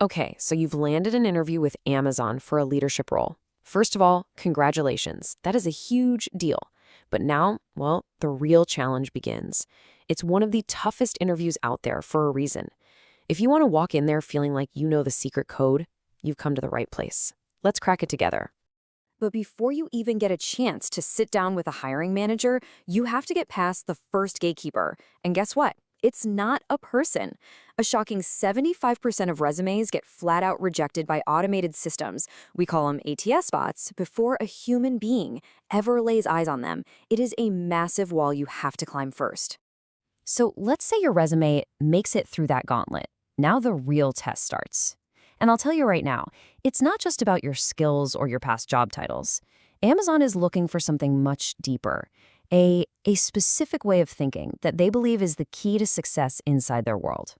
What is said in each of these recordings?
Okay, so you've landed an interview with Amazon for a leadership role. First of all, congratulations. That is a huge deal. But now, well, the real challenge begins. It's one of the toughest interviews out there for a reason. If you want to walk in there feeling like you know the secret code, you've come to the right place. Let's crack it together. But before you even get a chance to sit down with a hiring manager, you have to get past the first gatekeeper. And guess what? It's not a person. A shocking 75% of resumes get flat out rejected by automated systems. We call them ATS bots before a human being ever lays eyes on them. It is a massive wall you have to climb first. So let's say your resume makes it through that gauntlet. Now the real test starts. And I'll tell you right now, it's not just about your skills or your past job titles. Amazon is looking for something much deeper, a specific way of thinking that they believe is the key to success inside their world.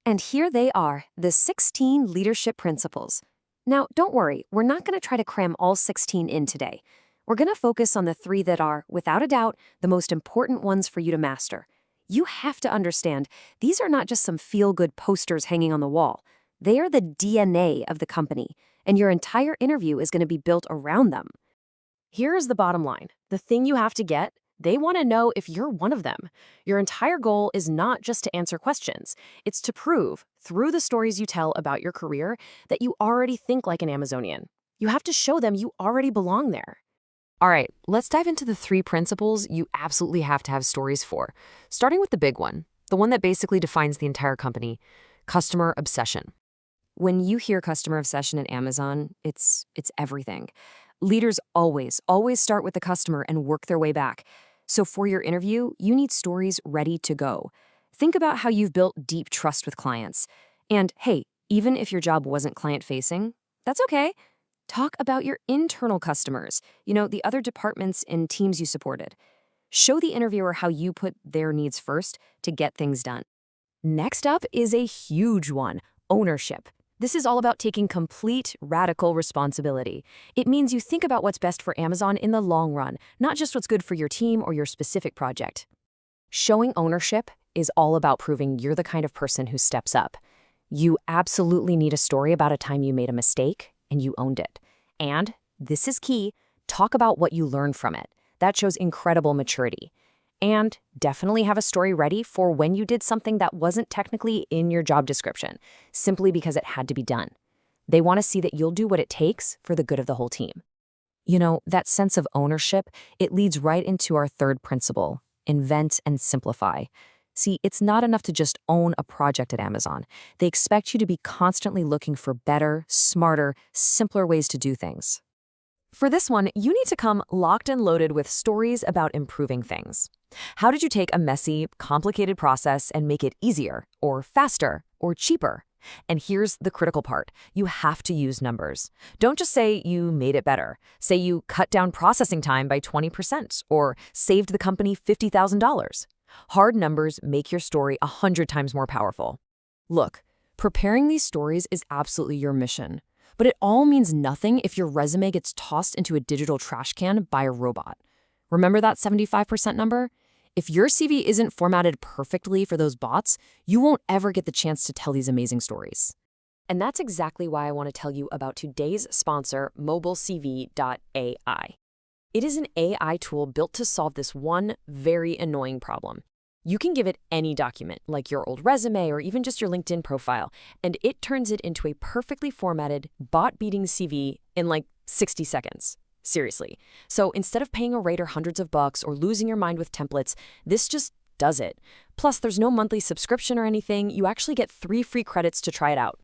And here they are, the 16 leadership principles. Now, don't worry, we're not going to try to cram all 16 in today. We're going to focus on the 3 that are, without a doubt, the most important ones for you to master. You have to understand, these are not just some feel-good posters hanging on the wall. They are the DNA of the company, and your entire interview is going to be built around them. Here is the bottom line. The thing you have to get, they want to know if you're one of them. Your entire goal is not just to answer questions. It's to prove, through the stories you tell about your career, that you already think like an Amazonian. You have to show them you already belong there. All right, let's dive into the 3 principles you absolutely have to have stories for. Starting with the big one, the one that basically defines the entire company, customer obsession. When you hear customer obsession at Amazon, it's everything. Leaders always start with the customer and work their way back. So for your interview, you need stories ready to go. Think about how you've built deep trust with clients. And hey, even if your job wasn't client-facing, that's okay. Talk about your internal customers, the other departments and teams you supported. Show the interviewer how you put their needs first to get things done. Next up is a huge one, ownership. This is all about taking complete, radical responsibility. It means you think about what's best for Amazon in the long run, not just what's good for your team or your specific project. Showing ownership is all about proving you're the kind of person who steps up. You absolutely need a story about a time you made a mistake and you owned it. And, this is key, talk about what you learned from it. That shows incredible maturity. And definitely have a story ready for when you did something that wasn't technically in your job description, simply because it had to be done. They want to see that you'll do what it takes for the good of the whole team. That sense of ownership, it leads right into our 3rd principle, invent and simplify. See, it's not enough to just own a project at Amazon. They expect you to be constantly looking for better, smarter, simpler ways to do things. For this one, you need to come locked and loaded with stories about improving things. How did you take a messy, complicated process and make it easier, or faster, or cheaper? And here's the critical part. You have to use numbers. Don't just say you made it better. Say you cut down processing time by 20% or saved the company $50,000. Hard numbers make your story 100 times more powerful. Look, preparing these stories is absolutely your mission. But it all means nothing if your resume gets tossed into a digital trash can by a robot. Remember that 75% number? If your CV isn't formatted perfectly for those bots, you won't ever get the chance to tell these amazing stories. And that's exactly why I want to tell you about today's sponsor, MobileCV.ai. It is an AI tool built to solve this one very annoying problem. You can give it any document, like your old resume or even just your LinkedIn profile, and it turns it into a perfectly formatted, bot-beating CV in like 60 seconds. Seriously. So instead of paying a writer hundreds of bucks or losing your mind with templates, this just does it. Plus, there's no monthly subscription or anything. You actually get 3 free credits to try it out.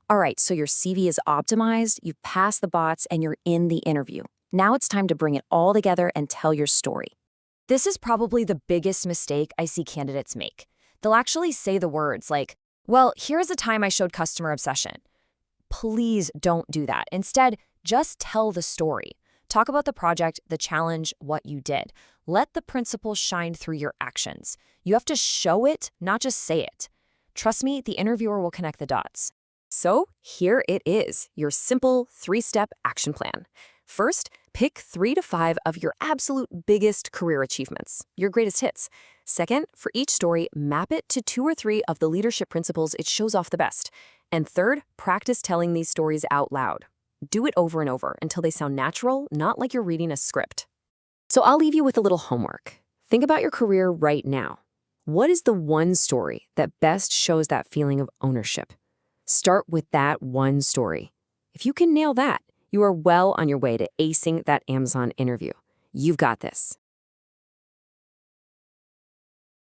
All right, so your CV is optimized, you've passed the bots, and you're in the interview. Now it's time to bring it all together and tell your story. This is probably the biggest mistake I see candidates make. They'll actually say the words like, well, here's a time I showed customer obsession. Please don't do that. Instead, just tell the story. Talk about the project, the challenge, what you did. Let the principle shine through your actions. You have to show it, not just say it. Trust me, the interviewer will connect the dots. So here it is, your simple 3-step action plan. First, Pick 3 to 5 of your absolute biggest career achievements, your greatest hits. Second, for each story, map it to 2 or 3 of the leadership principles it shows off the best. And third, practice telling these stories out loud. Do it over and over until they sound natural, not like you're reading a script. So I'll leave you with a little homework. Think about your career right now. What is the one story that best shows that feeling of ownership? Start with that one story. If you can nail that, you are well on your way to acing that Amazon interview. You've got this.